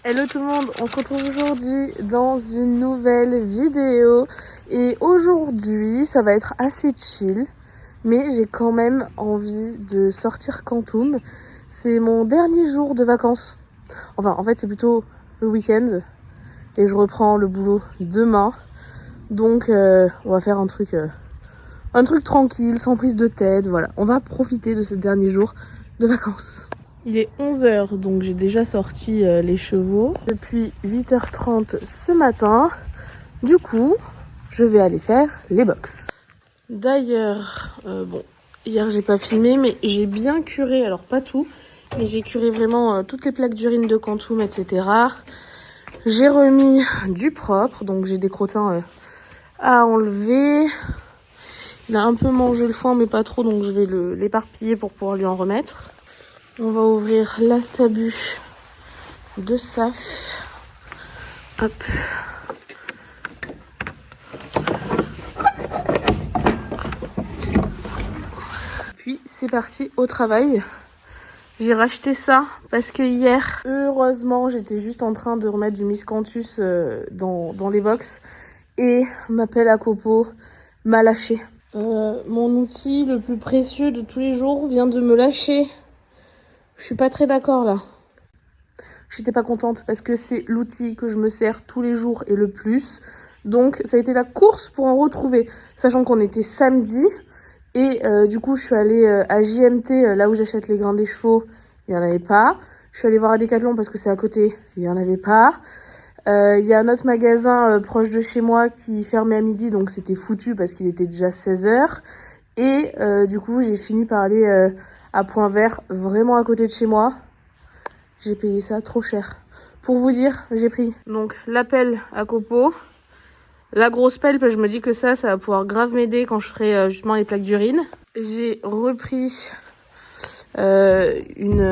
Hello tout le monde, on se retrouve aujourd'hui dans une nouvelle vidéo et aujourd'hui ça va être assez chill mais j'ai quand même envie de sortir Quantum. C'est mon dernier jour de vacances, enfin en fait c'est plutôt le week-end et je reprends le boulot demain donc on va faire un truc tranquille, sans prise de tête, voilà. On va profiter de ces derniers jours de vacances. Il est 11h, donc j'ai déjà sorti les chevaux depuis 8h30 ce matin. Du coup, je vais aller faire les box. D'ailleurs, bon, hier j'ai pas filmé, mais j'ai bien curé, alors pas tout, mais j'ai curé vraiment toutes les plaques d'urine de Quantum, etc. J'ai remis du propre, donc j'ai des crottins à enlever. Il a un peu mangé le foin, mais pas trop, donc je vais l'éparpiller pour pouvoir lui en remettre. On va ouvrir l'astabu de Saf. Hop. Puis c'est parti au travail. J'ai racheté ça parce que hier, heureusement, j'étais juste en train de remettre du miscanthus dans les box et ma pelle à copeaux m'a lâché. Mon outil le plus précieux de tous les jours vient de me lâcher. Je suis pas très d'accord là. J'étais pas contente parce que c'est l'outil que je me sers tous les jours et le plus. Donc ça a été la course pour en retrouver. Sachant qu'on était samedi et du coup je suis allée à JMT, là où j'achète les grains des chevaux, il n'y en avait pas. Je suis allée voir à Decathlon parce que c'est à côté, il n'y en avait pas. Il y a un autre magasin proche de chez moi qui fermait à midi, donc c'était foutu parce qu'il était déjà 16h. Et du coup j'ai fini par aller à Point Vert, vraiment à côté de chez moi. J'ai payé ça trop cher. Pour vous dire, j'ai pris donc la pelle à copeaux, la grosse pelle, parce que je me dis que ça va pouvoir grave m'aider quand je ferai justement les plaques d'urine. J'ai repris une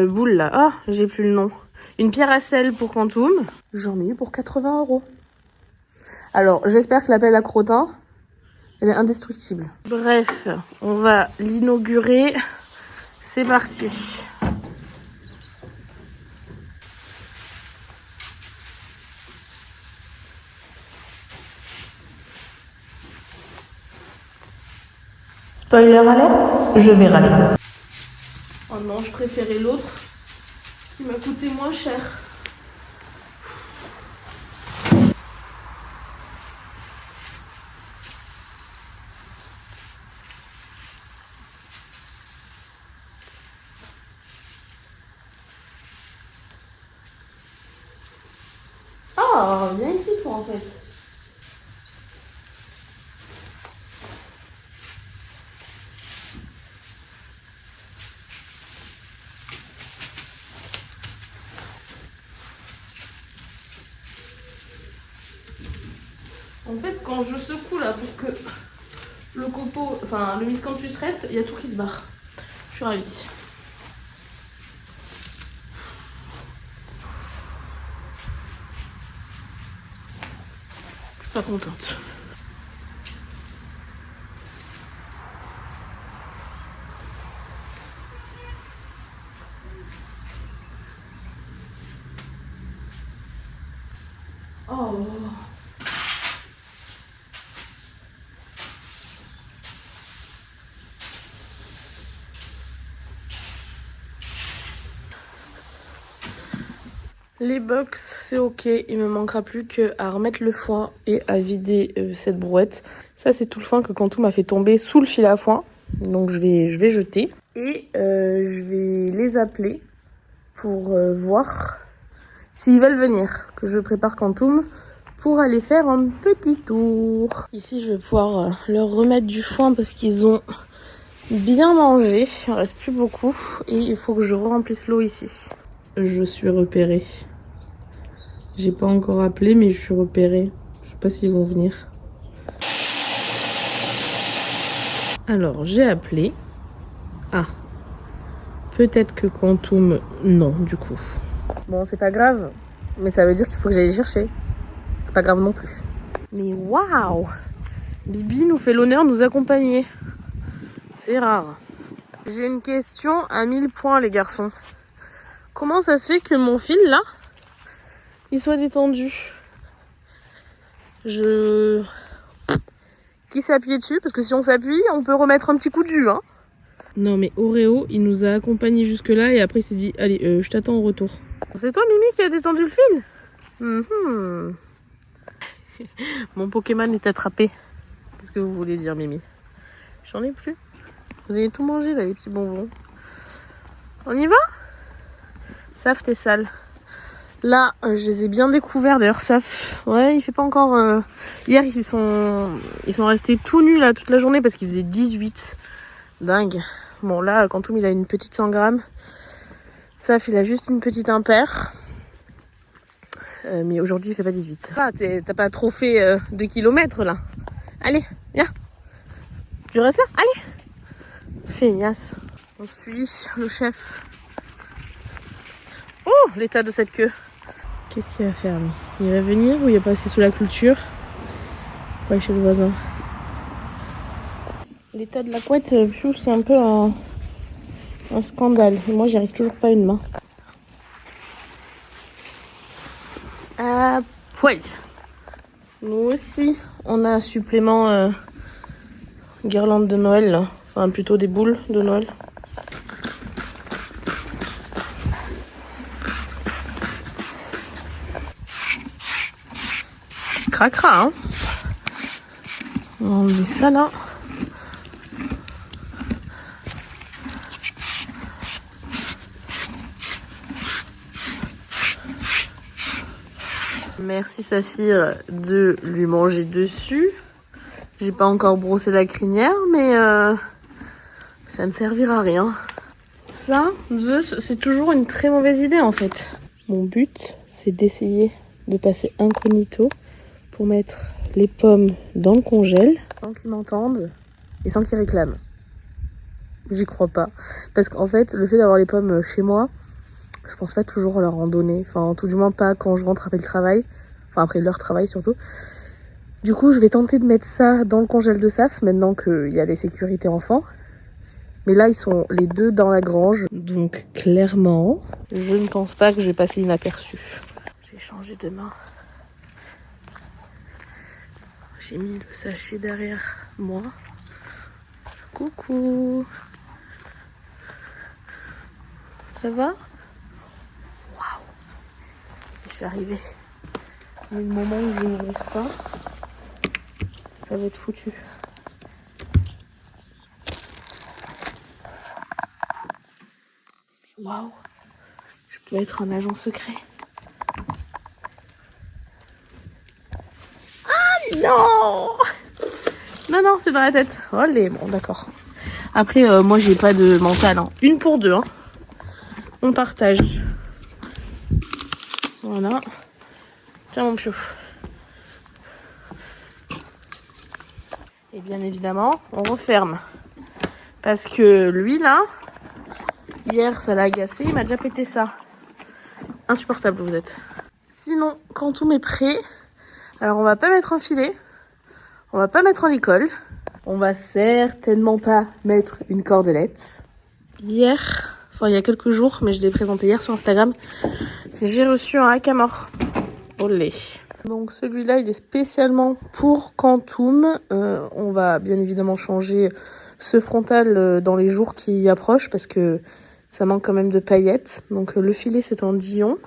boule là. Ah, j'ai plus le nom. Une pierre à sel pour Quantum. J'en ai eu pour 80 €. Alors, j'espère que la pelle à crottin, elle est indestructible. Bref, on va l'inaugurer. C'est parti. Spoiler alerte, je vais râler. Oh non, je préférais l'autre qui m'a coûté moins cher. Ah, viens ici toi en fait. En fait, quand je secoue là pour que le copeau, enfin le miscanthus reste, il y a tout qui se barre. Je suis ravie. Je suis pas contente. Oh. Les box, c'est ok. Il me manquera plus qu'à remettre le foin et à vider cette brouette. Ça, c'est tout le foin que Quantum m'a fait tomber sous le fil à foin. Donc, je vais jeter. Et je vais les appeler pour voir s'ils veulent venir. Que je prépare Quantum pour aller faire un petit tour. Ici, je vais pouvoir leur remettre du foin parce qu'ils ont bien mangé. Il ne reste plus beaucoup. Et il faut que je remplisse l'eau ici. Je suis repérée. J'ai pas encore appelé, mais je suis repérée. Je sais pas s'ils vont venir. Alors, j'ai appelé. Ah. Peut-être que Quantum... Non, du coup. Bon, c'est pas grave. Mais ça veut dire qu'il faut que j'aille les chercher. C'est pas grave non plus. Mais waouh! Bibi nous fait l'honneur de nous accompagner. C'est rare. J'ai une question à 1000 points, les garçons. Comment ça se fait que mon fil là, il soit détendu? Qui s'est appuyé dessus? Parce que si on s'appuie, on peut remettre un petit coup de jus, hein. Non mais Oreo, il nous a accompagnés jusque là et après il s'est dit allez, je t'attends au retour. C'est toi Mimi qui a détendu le fil? Mon Pokémon est attrapé. Qu'est-ce que vous voulez dire Mimi? J'en ai plus. Vous avez tout mangé là, les petits bonbons. On y va? Saf, t'es sale. Là, je les ai bien découverts. D'ailleurs, Saf, ouais, il fait pas encore... Hier, ils sont restés tout nus là toute la journée parce qu'il faisait 18. Dingue. Bon, là, Quantum, il a une petite 100 grammes. Saf, il a juste une petite impair. Mais aujourd'hui, il fait pas 18. Ah, t'as pas trop fait 2 kilomètres là. Allez, viens. Tu restes là? Allez. Feignasse. On suit le chef. Oh, l'état de cette queue. Qu'est-ce qu'il va faire lui? Il va venir ou il va passer sous la clôture pour aller chez le voisin? L'état de la couette, c'est un peu un scandale. Et moi, j'y arrive toujours pas une main. À poil. Nous aussi, on a un supplément guirlande de Noël. Là. Enfin, plutôt des boules de Noël. Cracra, hein. On va enlever ça là. Merci Saphir de lui manger dessus. J'ai pas encore brossé la crinière, mais ça ne servira à rien. Ça, Zeus, c'est toujours une très mauvaise idée en fait. Mon but, c'est d'essayer de passer incognito pour mettre les pommes dans le congèle sans qu'ils m'entendent et sans qu'ils réclament. J'y crois pas. Parce qu'en fait, le fait d'avoir les pommes chez moi, je pense pas toujours leur en donner. Enfin, tout du moins pas quand je rentre après le travail. Enfin, après leur travail surtout. Du coup, je vais tenter de mettre ça dans le congèle de Saf, maintenant qu'il y a les sécurités enfants. Mais là, ils sont les deux dans la grange. Donc, clairement, je ne pense pas que je vais passer inaperçu. J'ai changé de main. J'ai mis le sachet derrière moi. Coucou. Ça va? Waouh. Je suis arrivée. Mais le moment où je vais ouvrir ça, ça va être foutu. Waouh. Je peux être un agent secret. Ah non! Non, non, c'est dans la tête. Allez, bon, d'accord. Après, moi, j'ai pas de mental. Hein. Une pour deux. Hein. On partage. Voilà. Tiens, mon piou. Et bien évidemment, on referme. Parce que lui, là, hier, ça l'a agacé. Il m'a déjà pété ça. Insupportable, vous êtes. Sinon, quand tout m'est prêt, alors on va pas mettre un filet. On va pas mettre en école. On va certainement pas mettre une cordelette. Hier, enfin il y a quelques jours, mais je l'ai présenté hier sur Instagram, j'ai reçu un haka-mort. Olé. Donc celui-là, il est spécialement pour Quantum. On va bien évidemment changer ce frontal dans les jours qui approchent parce que ça manque quand même de paillettes. Donc le filet, c'est en Dion,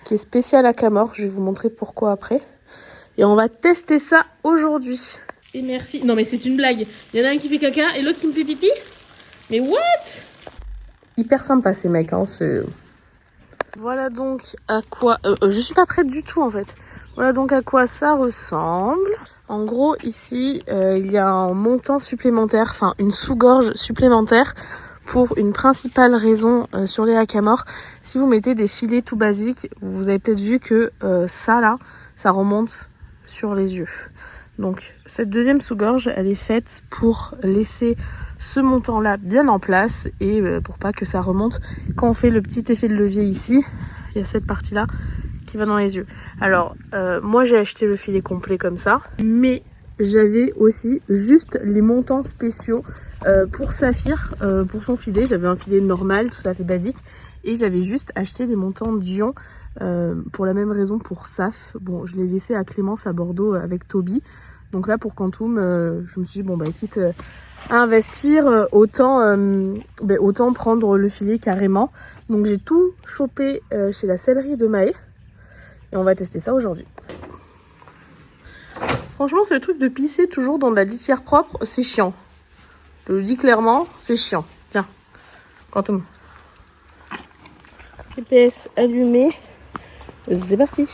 qui est spécial haka-mort. Je vais vous montrer pourquoi après. Et on va tester ça aujourd'hui. Et merci. Non mais c'est une blague. Il y en a un qui fait caca et l'autre qui me fait pipi. Mais what? Hyper sympa ces mecs. Hein, voilà donc à quoi... je suis pas prête du tout en fait. Voilà donc à quoi ça ressemble. En gros ici il y a un montant supplémentaire, enfin une sous-gorge supplémentaire pour une principale raison sur les haka-morts. Si vous mettez des filets tout basiques, vous avez peut-être vu que ça là, ça remonte sur les yeux. Donc cette deuxième sous-gorge, elle est faite pour laisser ce montant-là bien en place et pour pas que ça remonte. Quand on fait le petit effet de levier ici, il y a cette partie-là qui va dans les yeux. Alors moi j'ai acheté le filet complet comme ça, mais j'avais aussi juste les montants spéciaux pour Saphir, pour son filet. J'avais un filet normal, tout à fait basique. Et j'avais juste acheté les montants Dion pour la même raison pour SAF. Bon, je l'ai laissé à Clémence à Bordeaux avec Toby. Donc là pour Quantum, je me suis dit bon bah quitte à investir, autant prendre le filet carrément. Donc j'ai tout chopé chez la sellerie de Maë et on va tester ça aujourd'hui. Franchement, ce truc de pisser toujours dans de la litière propre, c'est chiant. Je le dis clairement, c'est chiant. Tiens, Quantum. GPS allumé, c'est parti.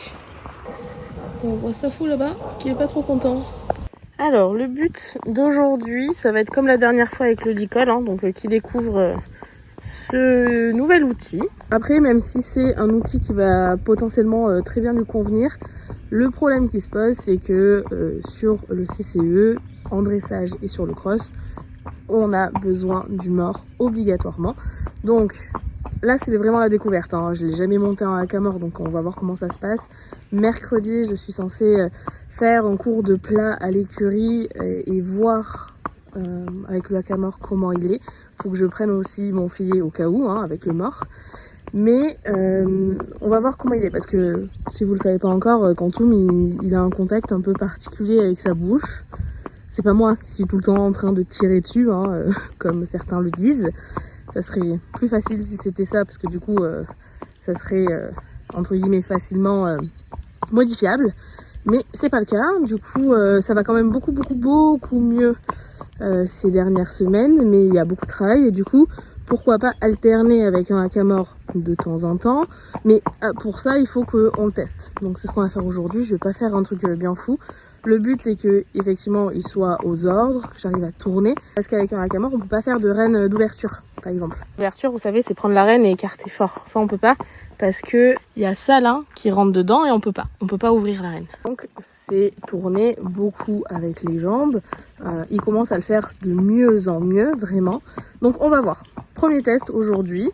On voit Safou là-bas qui est pas trop content. Alors le but d'aujourd'hui, ça va être comme la dernière fois avec le licol, hein, donc qui découvre ce nouvel outil. Après, même si c'est un outil qui va potentiellement très bien lui convenir, le problème qui se pose, c'est que sur le CCE, en dressage et sur le cross, on a besoin du mort obligatoirement. Donc là, c'est vraiment la découverte, hein. Je ne l'ai jamais monté en hackamore, donc on va voir comment ça se passe. Mercredi, je suis censée faire un cours de plat à l'écurie et voir avec le hackamore comment il est. Il faut que je prenne aussi mon filet au cas où, hein, avec le mort. Mais on va voir comment il est, parce que si vous ne le savez pas encore, Quantum il a un contact un peu particulier avec sa bouche. C'est pas moi qui suis tout le temps en train de tirer dessus, hein, comme certains le disent. Ça serait plus facile si c'était ça, parce que du coup ça serait entre guillemets facilement modifiable. Mais c'est pas le cas, du coup ça va quand même beaucoup mieux ces dernières semaines, mais il y a beaucoup de travail et du coup pourquoi pas alterner avec un hackamore de temps en temps, mais pour ça il faut qu'on le teste. Donc c'est ce qu'on va faire aujourd'hui. Je vais pas faire un truc bien fou. Le but c'est que effectivement il soit aux ordres, que j'arrive à tourner, parce qu'avec un hackamore on peut pas faire de renne d'ouverture par exemple. L'ouverture, vous savez, c'est prendre la renne et écarter fort. Ça on peut pas, parce que il y a ça là qui rentre dedans et on peut pas ouvrir la renne. Donc c'est tourner beaucoup avec les jambes. Il commence à le faire de mieux en mieux, vraiment. Donc on va voir. Premier test aujourd'hui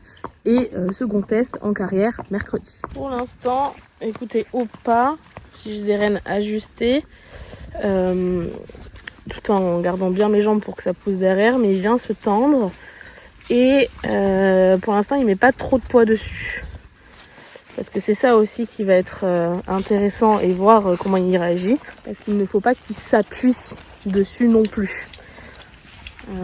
et second test en carrière mercredi. Pour l'instant, écoutez, au pas, si j'ai des rênes ajustées, tout en gardant bien mes jambes pour que ça pousse derrière, mais il vient se tendre et pour l'instant il met pas trop de poids dessus. Parce que c'est ça aussi qui va être intéressant et voir comment il réagit. Parce qu'il ne faut pas qu'il s'appuie dessus non plus.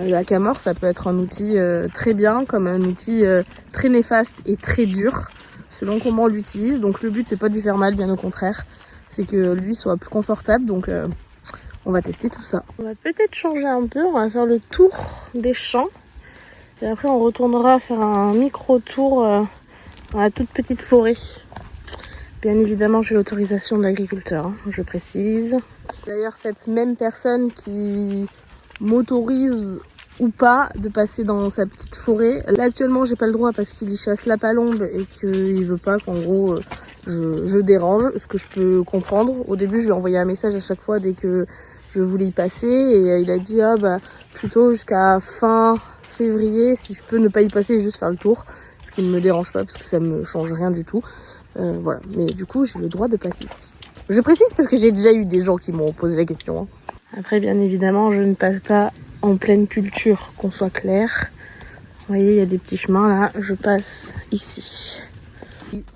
Le hackamore, ça peut être un outil très bien, comme un outil très néfaste et très dur, selon comment on l'utilise. Donc le but, c'est pas de lui faire mal, bien au contraire. C'est que lui soit plus confortable. Donc on va tester tout ça. On va peut-être changer un peu. On va faire le tour des champs. Et après, on retournera faire un micro-tour dans la toute petite forêt. Bien évidemment, j'ai l'autorisation de l'agriculteur, hein, je précise. D'ailleurs, cette même personne qui m'autorise ou pas de passer dans sa petite forêt. Là, actuellement, j'ai pas le droit parce qu'il y chasse la palombe et qu'il veut pas qu'en gros je dérange, ce que je peux comprendre. Au début, je lui ai envoyé un message à chaque fois dès que je voulais y passer et il a dit plutôt jusqu'à fin février, si je peux ne pas y passer et juste faire le tour. Ce qui ne me dérange pas parce que ça me change rien du tout. Voilà, mais du coup j'ai le droit de passer ici. Je précise parce que j'ai déjà eu des gens qui m'ont posé la question. Après, bien évidemment, je ne passe pas en pleine culture, qu'on soit clair. Vous voyez, il y a des petits chemins là, je passe ici.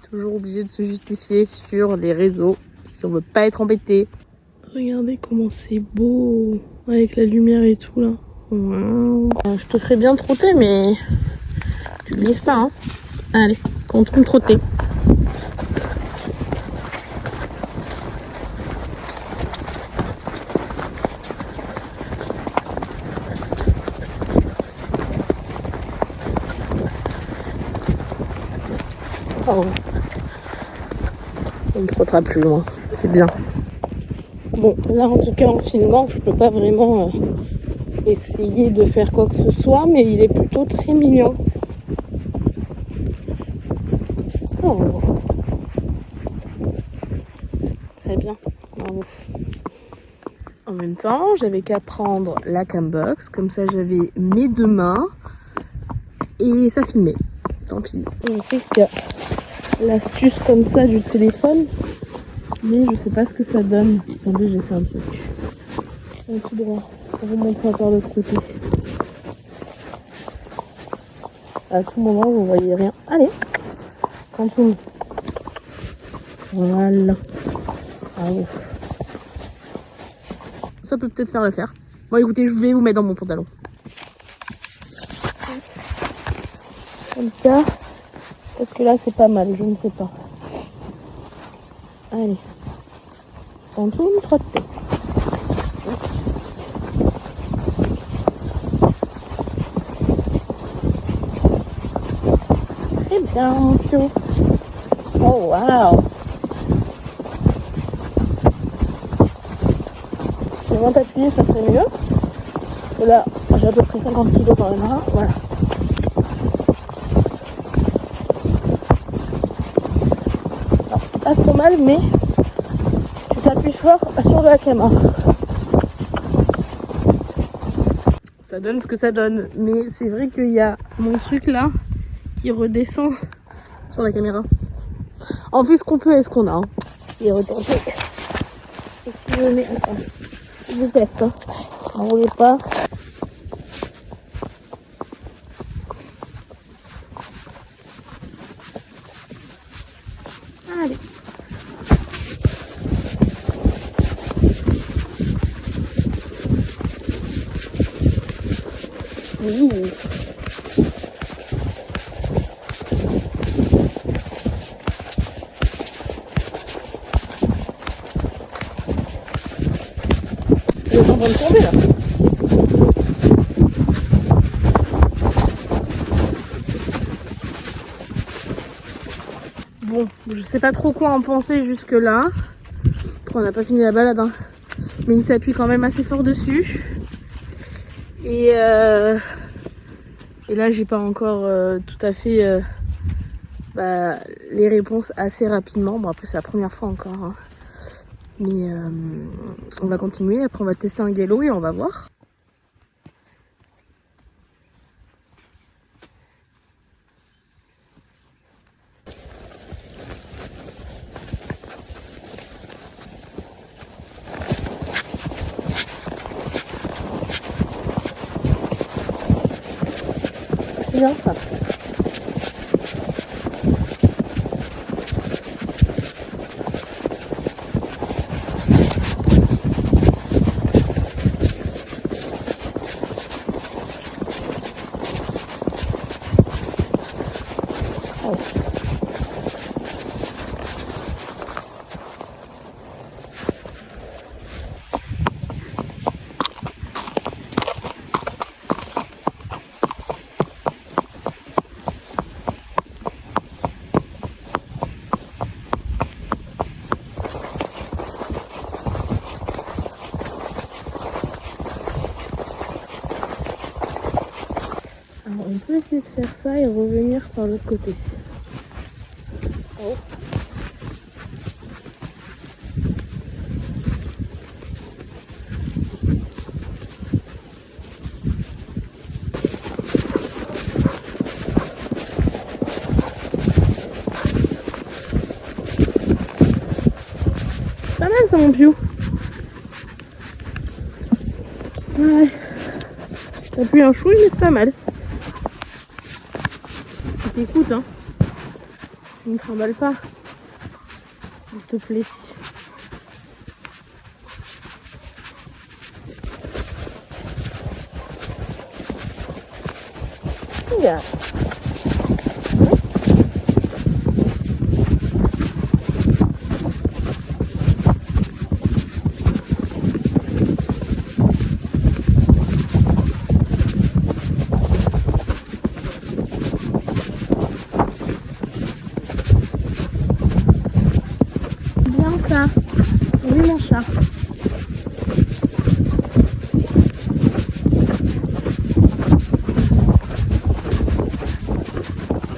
Toujours obligé de se justifier sur les réseaux si on veut pas être embêté. Regardez comment c'est beau avec la lumière et tout là. Je te ferais bien trotter, mais tu glisses pas, hein. Allez, compte me trotter. Oh. On ne trottera plus loin, c'est bien. Bon, là en tout cas en filmant, je peux pas vraiment essayer de faire quoi que ce soit, mais il est plutôt très mignon. Oh. Très bien, bravo. En même temps, j'avais qu'à prendre la cambox, comme ça j'avais mes deux mains et ça filmait. Tant pis. Je sais qu'il y a l'astuce comme ça du téléphone, mais je sais pas ce que ça donne. Attendez, j'essaie un truc. Un tout droit. On vous montrera par l'autre côté. À tout moment, vous voyez rien. Allez. Quantum. Voilà. Bravo. Ça peut peut-être faire l'affaire. Bon écoutez, je vais vous mettre dans mon pantalon. Comme ça. Peut-être que là c'est pas mal, je ne sais pas. Allez. Quantum, trotte. Très bien, mon pion. Oh waouh. Si moins t'appuyer, ça serait mieux. Parce que là, j'ai à peu près 50 kg dans les mains. Voilà. Alors, c'est pas trop mal, mais tu t'appuies fort sur la caméra. Ça donne ce que ça donne. Mais c'est vrai qu'il y a mon truc là qui redescend sur la caméra. On fait ce qu'on peut et ce qu'on a. Hein. Et retenter. Et si je mets... Attends, je teste. Hein. N'enroulez pas. Allez. Oui. Je suis en train de tomber là. Bon, je sais pas trop quoi en penser jusque là. Après, on n'a pas fini la balade, hein. Mais il s'appuie quand même assez fort dessus. Et là, j'ai pas encore tout à fait les réponses assez rapidement. Bon, après, c'est la première fois encore. Hein. Mais on va continuer. Après, on va tester un galop et on va voir. C'est bien ça. Oh. Alors on peut essayer de faire ça et revenir par l'autre côté. Oh. Pas mal ça mon piou. Ouais. T'appuies un chouille mais c'est pas mal. Écoute, hein, tu ne trimballes pas, s'il te plaît. Yeah. Ça. Oui mon chat.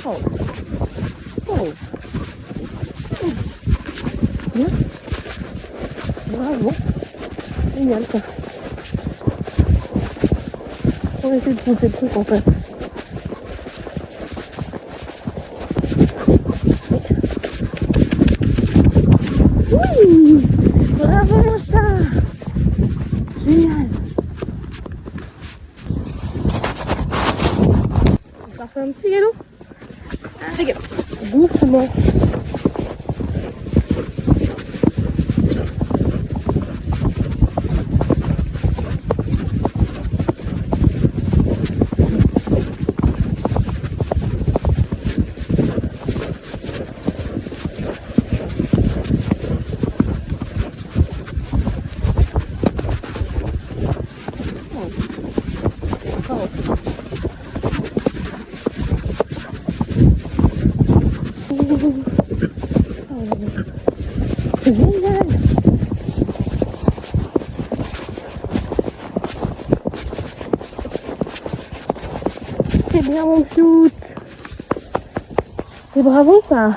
Oh. Oh. Bien. Bravo. Génial ça. On va essayer de prendre ces trucs en face. Oui. Bravo mon chat. Génial. On va faire un petit galop. Allez, galop. doucement. Génial. C'est bien mon cute. C'est bravo ça.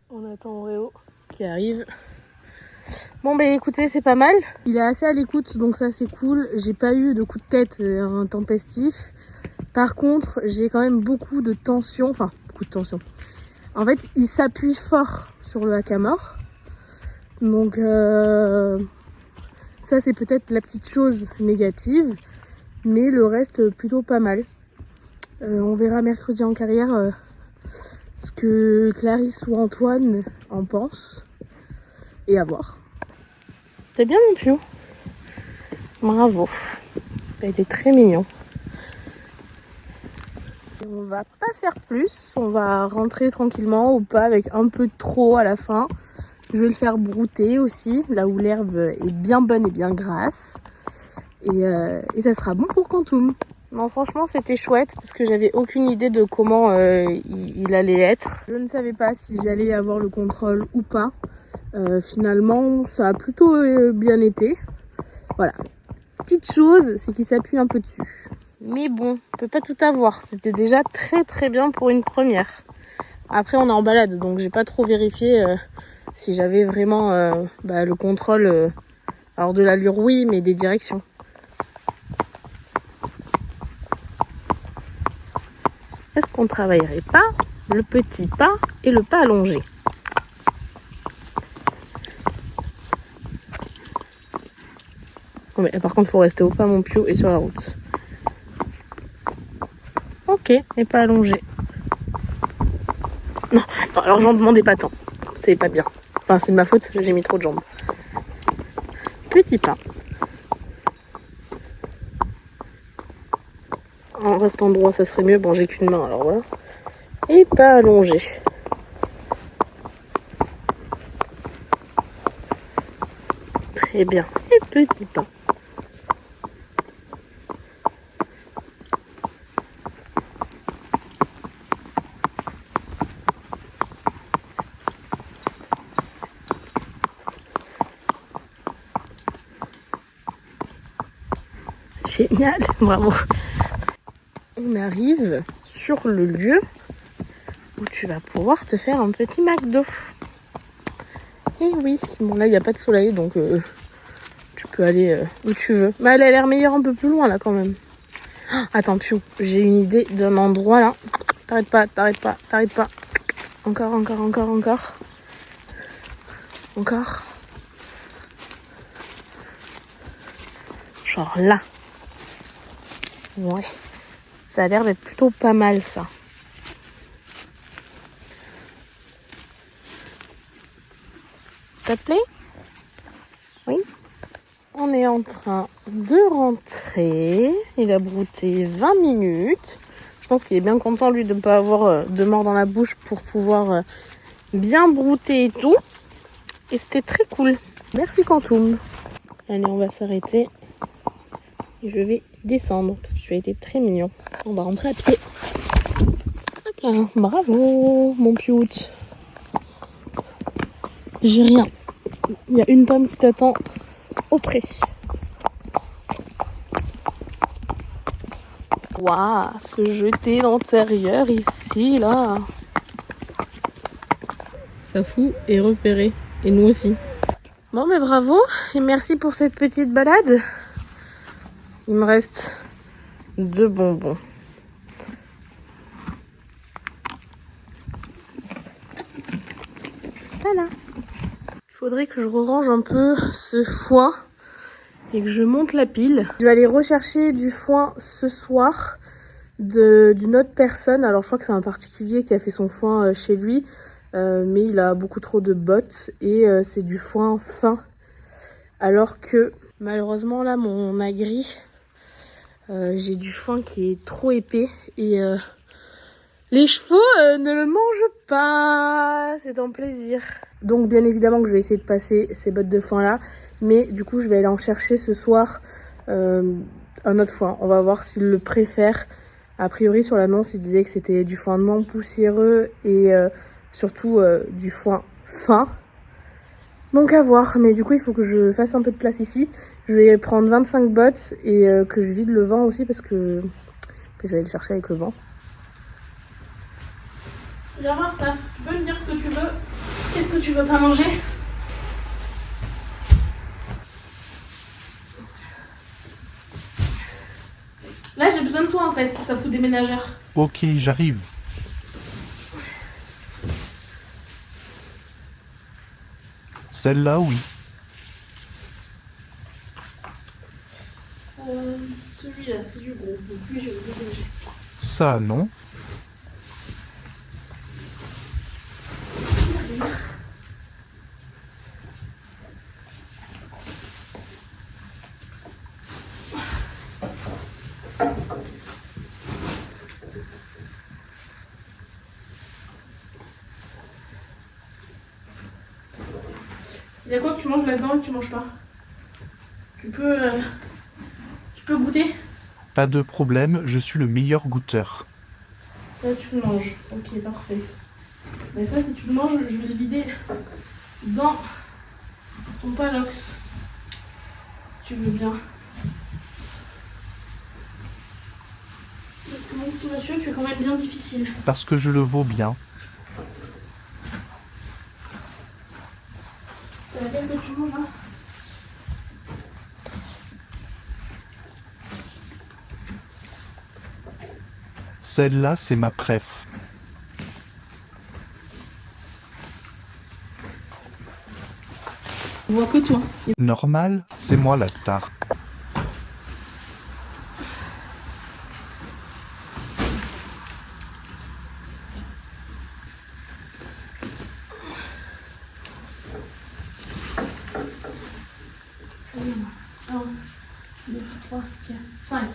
On attend Oreo qui arrive. Bon bah écoutez, c'est pas mal. Il est assez à l'écoute donc ça c'est cool. J'ai pas eu de coup de tête intempestif. Par contre j'ai quand même beaucoup de tension. Enfin beaucoup de tension. En fait il s'appuie fort sur le hackamore. Donc ça c'est peut-être la petite chose négative. Mais le reste plutôt pas mal. On verra mercredi en carrière ce que Clarisse ou Antoine en pensent. Et à voir. T'es bien mon piou. Bravo. T'as été très mignon. Et on va pas faire plus. On va rentrer tranquillement ou pas avec un peu trop à la fin. Je vais le faire brouter aussi, là où l'herbe est bien bonne et bien grasse. Et ça sera bon pour Quantum. Non, franchement, c'était chouette parce que j'avais aucune idée de comment il allait être. Je ne savais pas si j'allais avoir le contrôle ou pas. Finalement, ça a plutôt bien été. Voilà. Petite chose, c'est qu'il s'appuie un peu dessus. Mais bon, on peut pas tout avoir. C'était déjà très très bien pour une première. Après, on est en balade, donc j'ai pas trop vérifié si j'avais vraiment le contrôle. Alors de l'allure, oui, mais des directions. Est-ce qu'on travaillerait pas le petit pas et le pas allongé? Oh, mais par contre, il faut rester au pas mon piou et sur la route. Ok, et pas allongé. Non, alors j'en demandais pas tant. C'est pas bien. Enfin, c'est de ma faute, j'ai mis trop de jambes. Petit pas. En restant droit, ça serait mieux. Bon, j'ai qu'une main, alors voilà. Et pas allongé. Très bien. Et petit pas. Génial, bravo. On arrive sur le lieu où tu vas pouvoir te faire un petit McDo. Et oui, bon là il n'y a pas de soleil donc tu peux aller où tu veux. Mais elle a l'air meilleure un peu plus loin là quand même. Oh, attends Piou, j'ai une idée d'un endroit là. T'arrêtes pas, t'arrêtes pas, t'arrêtes pas. Encore, encore, encore, encore. Encore. Genre là. Ouais. Ça a l'air d'être plutôt pas mal ça. Ça te plaît? Oui. On est en train de rentrer. Il a brouté 20 minutes. Je pense qu'il est bien content lui de ne pas avoir de mort dans la bouche pour pouvoir bien brouter et tout. Et c'était très cool. Merci Quantum. Allez, on va s'arrêter. Et je vais descendre parce que tu as été très mignon. On va rentrer à pied. Hop là, bravo mon piout. J'ai rien. Il y a une pomme qui t'attend auprès. Waouh, se jeter l'intérieur ici, là. Ça fout et repéré. Et nous aussi. Bon, mais bravo. Et merci pour cette petite balade. Il me reste 2 bonbons. Voilà. Il faudrait que je range un peu ce foin et que je monte la pile. Je vais aller rechercher du foin ce soir d'une autre personne. Alors je crois que c'est un particulier qui a fait son foin chez lui, mais il a beaucoup trop de bottes et c'est du foin fin. Alors que malheureusement là mon agri, j'ai du foin qui est trop épais et les chevaux ne le mangent pas. C'est un plaisir. Donc bien évidemment que je vais essayer de passer ces bottes de foin là, mais du coup je vais aller en chercher ce soir un autre foin. On va voir s'il le préfère. A priori sur l'annonce il disait que c'était du foin non poussiéreux et surtout du foin fin. Donc à voir, mais du coup il faut que je fasse un peu de place ici. Je vais prendre 25 bottes et que je vide le vent aussi parce que je vais aller le chercher avec le vent. Viens voir ça, tu peux me dire ce que tu veux. Qu'est-ce que tu veux pas manger? Là j'ai besoin de toi en fait, ça fout des ménageurs. Ok, j'arrive. Celle-là, oui. Celui-là, c'est du gros, donc lui je vais le dégager. Ça, non. Il y a quoi que tu manges là-dedans et que tu manges pas? Tu peux goûter? Pas de problème, je suis le meilleur goûteur. Ça tu le manges, ok parfait. Mais ça si tu le manges, je vais le vider dans ton palox. Si tu veux bien. Parce que mon petit monsieur, tu es quand même bien difficile. Parce que je le vaux bien. C'est laquelle que tu manges là? Celle-là, c'est ma préf. On voit que toi. Normal, c'est moi la star. Un, 2, 3, 4, 5.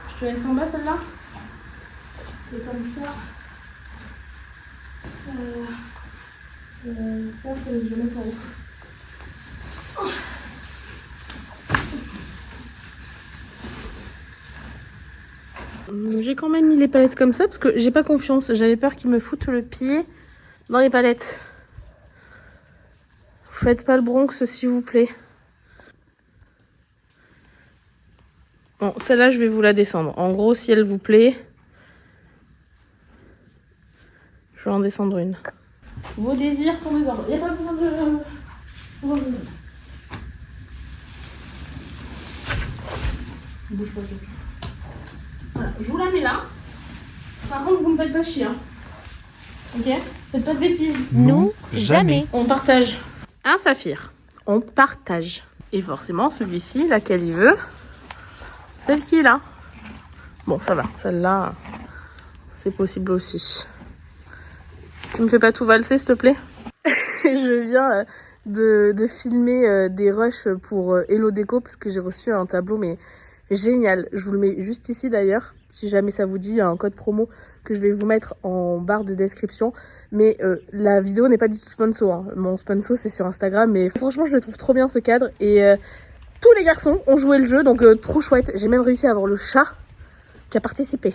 Je te laisse en bas celle-là. Et comme ça, ça, faut que je le mette en haut. J'ai quand même mis les palettes comme ça parce que j'ai pas confiance. J'avais peur qu'ils me foutent le pied dans les palettes. Faites pas le Bronx s'il vous plaît. Bon, celle-là, je vais vous la descendre. En gros, si elle vous plaît, je vais en descendre une. Vos désirs sont des ordres. Il n'y a pas besoin de... Bouge pas, voilà, je vous la mets là. Par contre, vous me faites pas chier. Hein. Ok? Faites pas de bêtises. Nous, jamais. On partage. Un saphir. On partage. Et forcément, celui-ci, laquelle il veut, celle qui est là. Bon, ça va. Celle-là, c'est possible aussi. Tu me fais pas tout valser, s'il te plaît? Je viens de filmer des rushs pour Hello Déco parce que j'ai reçu un tableau, mais génial. Je vous le mets juste ici d'ailleurs. Si jamais ça vous dit, il y a un code promo que je vais vous mettre en barre de description. Mais la vidéo n'est pas du tout sponsor. Hein. Mon sponsor, c'est sur Instagram. Mais franchement, je le trouve trop bien ce cadre. Et tous les garçons ont joué le jeu, donc trop chouette. J'ai même réussi à avoir le chat qui a participé.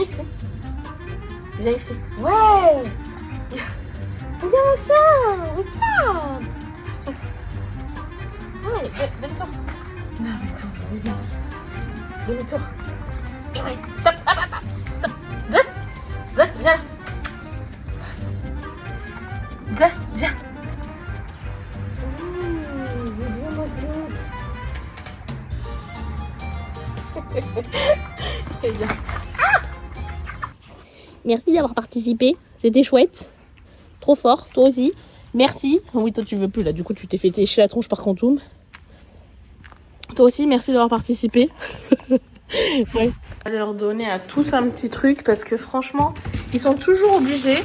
Ici. Viens ici. Ouais. Regarde ça. Regarde. Ouais, donne-toi. Non, mais toi, donne-toi. Ouais, stop. Stop. Dos. Merci d'avoir participé. C'était chouette. Trop fort, toi aussi. Merci. Oh oui, toi tu veux plus là, du coup tu t'es fait lécher la tronche par Quantum. Toi aussi, merci d'avoir participé. Ouais. On va leur donner à tous un petit truc parce que franchement, ils sont toujours obligés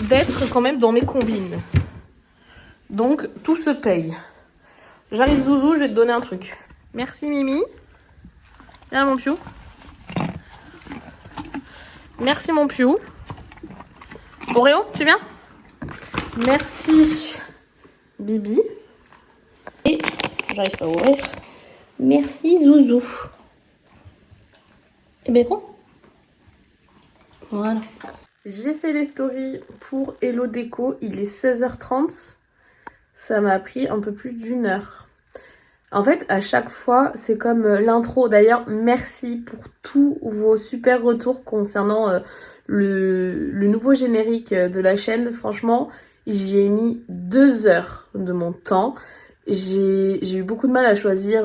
d'être quand même dans mes combines. Donc tout se paye. J'arrive Zouzou, je vais te donner un truc. Merci Mimi. Viens mon piou. Merci mon piou. Oreo, tu viens? Merci Bibi. Et j'arrive pas à ouvrir. Merci Zouzou. Et ben prends. Voilà. J'ai fait les stories pour Hello Déco. Il est 16h30. Ça m'a pris un peu plus d'une heure. En fait, à chaque fois, c'est comme l'intro. D'ailleurs, merci pour tous vos super retours concernant le nouveau générique de la chaîne. Franchement, j'y ai mis 2 heures de mon temps. J'ai eu beaucoup de mal à choisir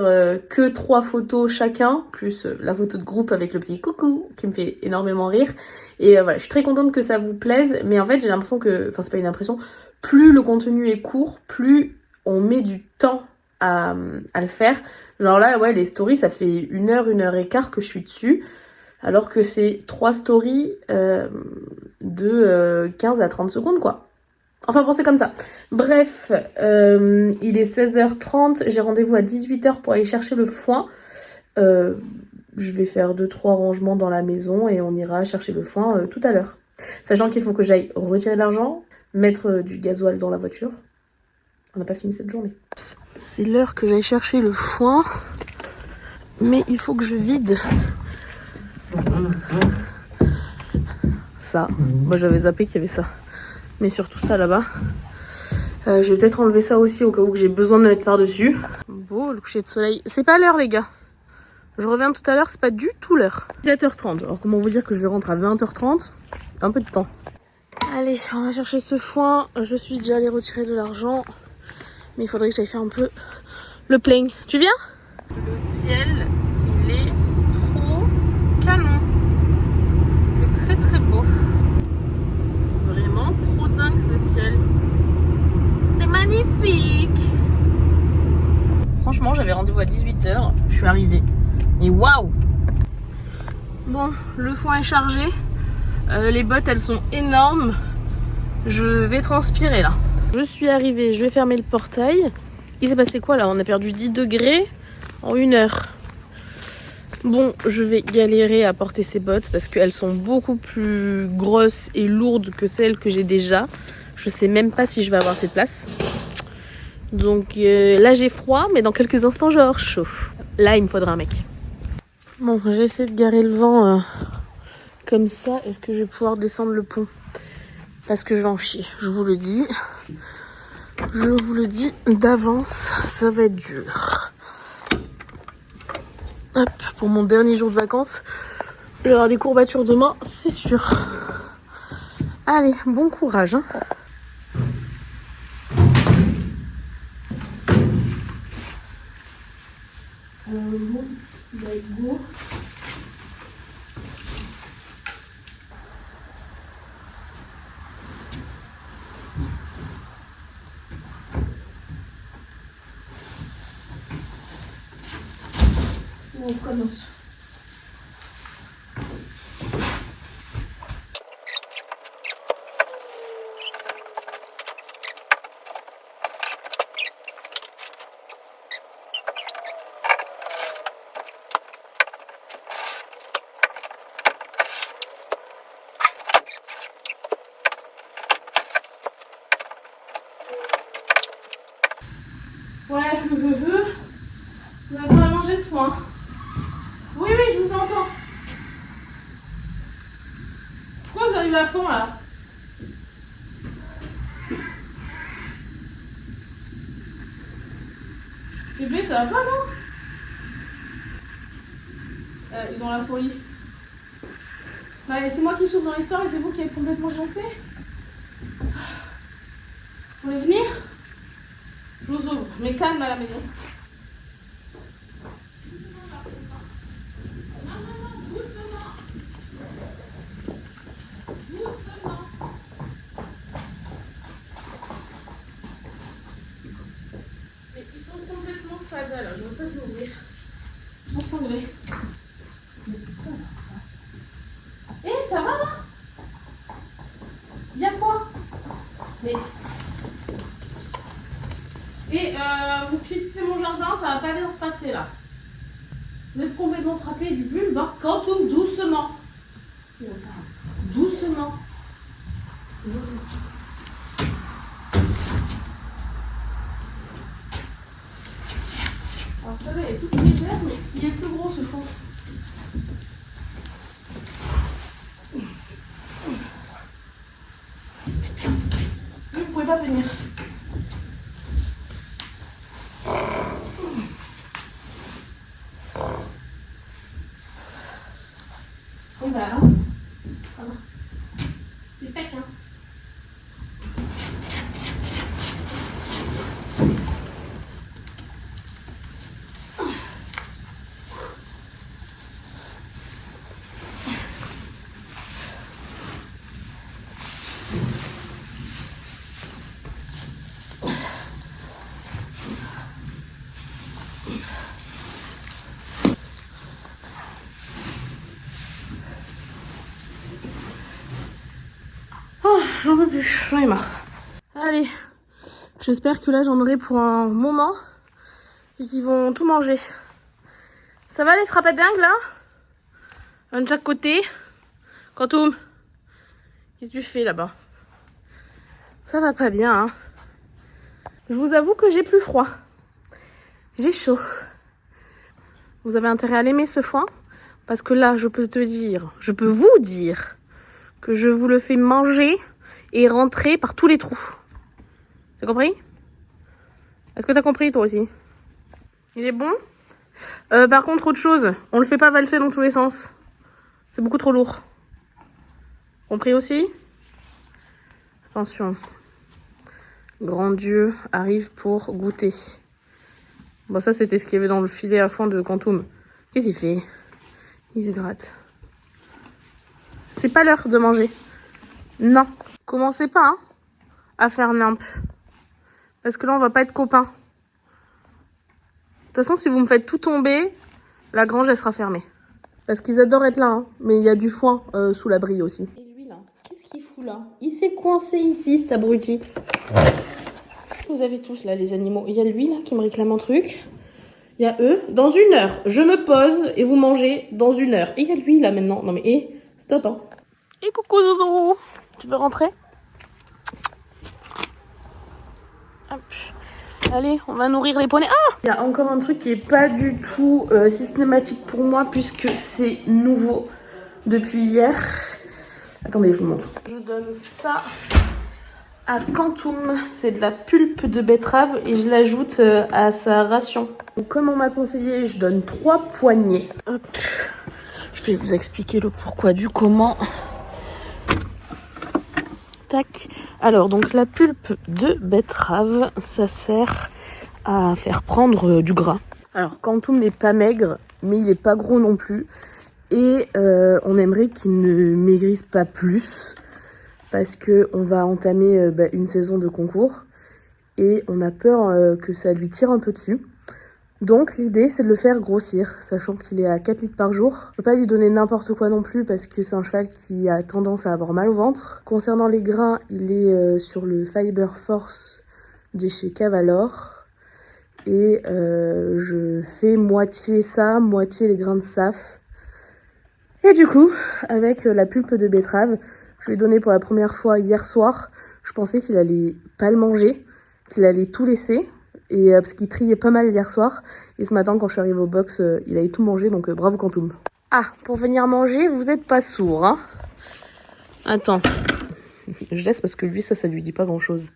que 3 photos chacun, plus la photo de groupe avec le petit coucou qui me fait énormément rire. Et voilà, je suis très contente que ça vous plaise, mais en fait j'ai l'impression que, enfin c'est pas une impression, plus le contenu est court, plus on met du temps à le faire. Genre là, ouais, les stories, ça fait 1 heure, 1 heure et quart que je suis dessus, alors que c'est 3 stories de 15 à 30 secondes quoi. Enfin bon, c'est comme ça. Bref, il est 16h30. J'ai rendez-vous à 18h pour aller chercher le foin. Je vais faire 2-3 rangements dans la maison et on ira chercher le foin tout à l'heure. Sachant qu'il faut que j'aille retirer de l'argent, mettre du gasoil dans la voiture. On n'a pas fini cette journée. C'est l'heure que j'aille chercher le foin. Mais il faut que je vide ça. Moi j'avais zappé qu'il y avait ça. Mais surtout ça là-bas. Je vais peut-être enlever ça aussi au cas où que j'ai besoin de le mettre par-dessus. Beau le coucher de soleil. C'est pas l'heure les gars. Je reviens tout à l'heure, c'est pas du tout l'heure. 17h30. Alors comment vous dire que je vais rentrer à 20h30? Un peu de temps. Allez, on va chercher ce foin. Je suis déjà allée retirer de l'argent. Mais il faudrait que j'aille faire un peu le plein. Tu viens? Le ciel, il est trop canon. C'est très très beau. Vraiment trop dingue ce ciel. C'est magnifique. Franchement, j'avais rendez-vous à 18h. Je suis arrivée. Et waouh! Bon, le foin est chargé. Les bottes, elles sont énormes. Je vais transpirer là. Je suis arrivée, je vais fermer le portail. Il s'est passé quoi là? On a perdu 10 degrés en 1 heure. Bon, je vais galérer à porter ces bottes parce qu'elles sont beaucoup plus grosses et lourdes que celles que j'ai déjà. Je sais même pas si je vais avoir cette place. Donc là j'ai froid, mais dans quelques instants je vais avoir chaud. Là il me faudra un mec. Bon, j'ai essayé de garer le vent comme ça. Est-ce que je vais pouvoir descendre le pont? Parce que je vais en chier, je vous le dis. Je vous le dis d'avance, ça va être dur. Hop, pour mon dernier jour de vacances, j'aurai des courbatures demain, c'est sûr. Allez, bon courage. Hein. Go. On commence. Ouais, vous avez pas mangé ce foin. Oui, je vous entends. Pourquoi vous arrivez à fond là? Bébé, ça va pas, non? Ils ont la folie. Bah, c'est moi qui souffre dans l'histoire et c'est vous qui êtes complètement janté. Vous voulez venir? Je vous ouvre, mais calme à la maison. sanglé. Eh, ça va là? Y'a quoi? Mais... Et vous piétinez mon jardin, ça va pas bien se passer là. Vous êtes complètement frappé du bulbe, hein. Quantum, doucement. Doucement. Alors celle-là elle est toute légère, mais il est plus gros ce fond. Vous pouvez pas venir. Oui bah alors, ça va. C'est pec hein. Oh, j'en peux plus, j'en ai marre. Allez, j'espère que là j'en aurai pour un moment et qu'ils vont tout manger. Ça va les frappadingues là? Un de chaque côté. Quantum, qu'est-ce que tu fais là-bas? Ça va pas bien, hein. Je vous avoue que j'ai plus froid. J'ai chaud. Vous avez intérêt à l'aimer ce foin parce que là, je peux vous dire que je vous le fais manger et rentrer par tous les trous. T'as compris? Est-ce que t'as compris toi aussi? Il est bon? Par contre, autre chose, on le fait pas valser dans tous les sens. C'est beaucoup trop lourd. Compris aussi? Attention. Grand Dieu arrive pour goûter. Bon, ça, c'était ce qu'il y avait dans le filet à foin de Quantum. Qu'est-ce qu'il fait? Il se gratte. C'est pas l'heure de manger. Non. Commencez pas hein, à faire nimp. Parce que là, on va pas être copains. De toute façon, si vous me faites tout tomber, la grange, elle sera fermée. Parce qu'ils adorent être là, hein. Mais il y a du foin sous l'abri aussi. Et lui, là, qu'est-ce qu'il fout là? Il s'est coincé ici, cet abruti. Vous avez tous, là, les animaux. Il y a lui, là, qui me réclame un truc. Il y a eux. Dans 1 heure, je me pose et vous mangez dans 1 heure. Et il y a lui, là, maintenant. Non, mais, stop, hein. Et coucou, Zozo. Tu veux rentrer? Hop. Allez, on va nourrir les poneys. Ah! Il y a encore un truc qui est pas du tout systématique pour moi puisque c'est nouveau depuis hier. Attendez, je vous montre. Je donne ça à Quantum. C'est de la pulpe de betterave et je l'ajoute à sa ration. Donc, comme on m'a conseillé, je donne 3 poignées. Hop. Je vais vous expliquer le pourquoi du comment. Tac. Alors, donc la pulpe de betterave, ça sert à faire prendre du gras. Alors, Quantum n'est pas maigre, mais il n'est pas gros non plus. Et on aimerait qu'il ne maigrisse pas plus. Parce qu'on va entamer une saison de concours. Et on a peur que ça lui tire un peu dessus. Donc l'idée c'est de le faire grossir, sachant qu'il est à 4 litres par jour. On peut pas lui donner n'importe quoi non plus parce que c'est un cheval qui a tendance à avoir mal au ventre. Concernant les grains, il est sur le Fiber Force de chez Cavalor. Et je fais moitié ça, moitié les grains de saf. Et du coup, avec la pulpe de betterave, je lui ai donné pour la première fois hier soir. Je pensais qu'il allait pas le manger, qu'il allait tout laisser. Et parce qu'il triait pas mal hier soir. Et ce matin, quand je suis arrivée au box, il avait tout mangé. Donc bravo Quantum. Ah, pour venir manger, vous êtes pas sourd, hein? Attends. Je laisse parce que lui, ça lui dit pas grand-chose.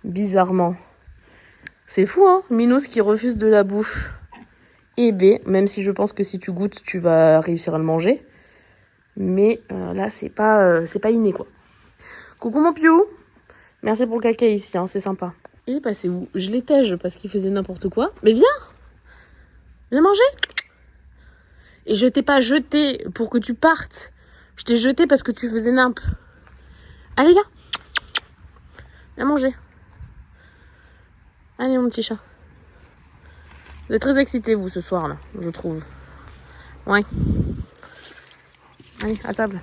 Bizarrement. C'est fou, hein? Minos qui refuse de la bouffe. Et B, même si je pense que si tu goûtes, tu vas réussir à le manger. Mais là, c'est pas inné, quoi. Coucou mon piou. Merci pour le caca ici, hein, c'est sympa. Il est passé où? Je l'étège parce qu'il faisait n'importe quoi. Mais viens! Viens manger! Et je t'ai pas jeté pour que tu partes. Je t'ai jeté parce que tu faisais nimp. Allez, viens! Viens manger. Allez, mon petit chat. Vous êtes très excités, vous, ce soir, là, je trouve. Ouais. Allez, à table.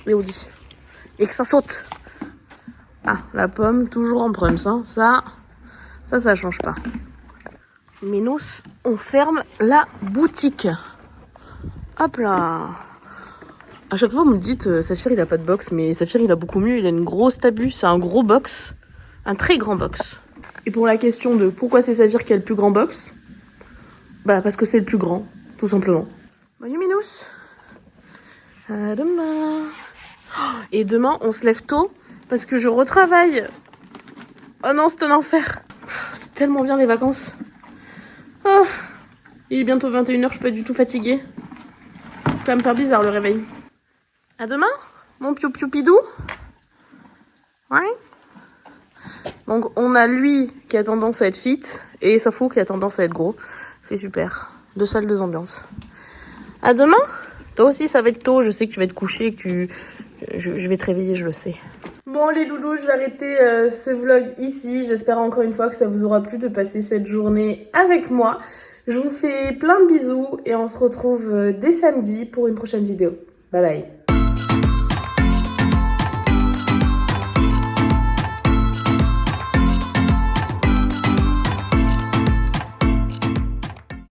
Et Audi. Et que ça saute. Ah, la pomme, toujours en prums, hein. Ça change pas. Minos, on ferme la boutique. Hop là. À chaque fois, vous me dites, Saphir, il a pas de box, mais Saphir, il a beaucoup mieux. Il a une grosse tabu. C'est un gros box. Un très grand box. Et pour la question de pourquoi c'est Saphir qui a le plus grand box, bah, parce que c'est le plus grand, tout simplement. Bonne nuit, Minos. À demain. Et demain, on se lève tôt parce que je retravaille. Oh non, c'est un enfer. C'est tellement bien les vacances. Oh, il est bientôt 21h, je suis pas du tout fatiguée. Ça va me faire bizarre le réveil. À demain, mon piou-piou-pidou. Ouais. Donc on a lui qui a tendance à être fit et Safou qui a tendance à être gros. C'est super. 2 salles, 2 ambiances. À demain. Toi aussi ça va être tôt, je sais que tu vas te coucher, que je vais te réveiller, je le sais. Bon les loulous, je vais arrêter ce vlog ici. J'espère encore une fois que ça vous aura plu de passer cette journée avec moi. Je vous fais plein de bisous et on se retrouve dès samedi pour une prochaine vidéo. Bye bye.